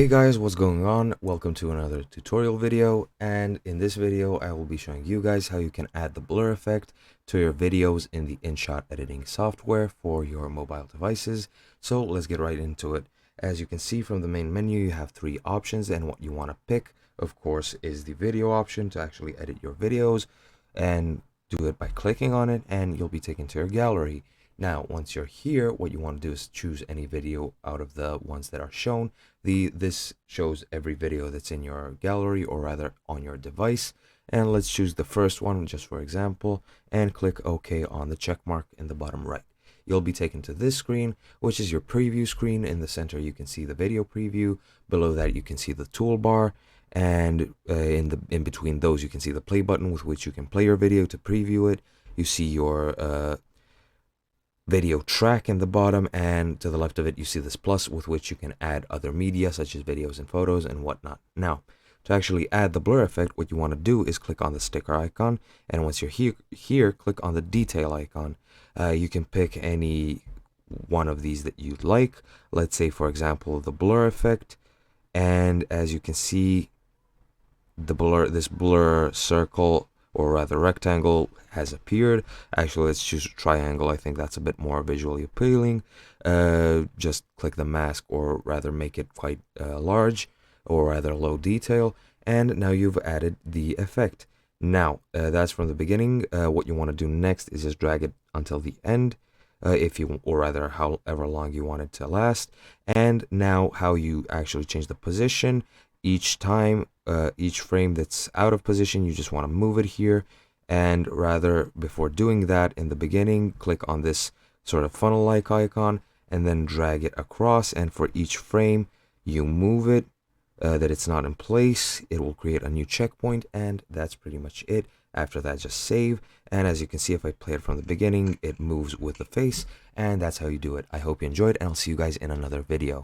Hey guys, what's going on? Welcome to another tutorial video, and in this video I will be showing you guys how you can add the blur effect to your videos in the Inshot editing software for your mobile devices. So let's get right into it. As you can see from the main menu, you have three options, and what you want to pick, of course, is the video option to actually edit your videos, and do it by clicking on it and you'll be taken to your gallery. Now, once you're here, what you want to do is choose any video out of the ones that are shown. This shows every video that's in your gallery, or rather on your device. And let's choose the first one, just for example, and click OK on the check mark in the bottom right. You'll be taken to this screen, which is your preview screen. In the center, you can see the video preview. Below that, you can see the toolbar. And in between those, you can see the play button with which you can play your video to preview it. You see your video track in the bottom, and to the left of it you see this plus with which you can add other media such as videos and photos and whatnot. Now, to actually add the blur effect, what you want to do is click on the sticker icon, and once you're here click on the detail icon. You can pick any one of these that you'd like. Let's say, for example, the blur effect, and as you can see, this blur circle, or rather rectangle, has appeared. Actually, let's choose a triangle. I think that's a bit more visually appealing. Just click the mask, or rather make it quite large, or rather low detail, and now you've added the effect. Now, that's from the beginning. What you want to do next is just drag it until the end, or rather however long you want it to last. And now how you actually change the position. Each time, each frame that's out of position, you just want to move it here. And rather, before doing that, in the beginning, click on this sort of funnel-like icon and then drag it across. And for each frame, you move it that it's not in place. It will create a new checkpoint, and that's pretty much it. After that, just save. And as you can see, if I play it from the beginning, it moves with the face, and that's how you do it. I hope you enjoyed, and I'll see you guys in another video.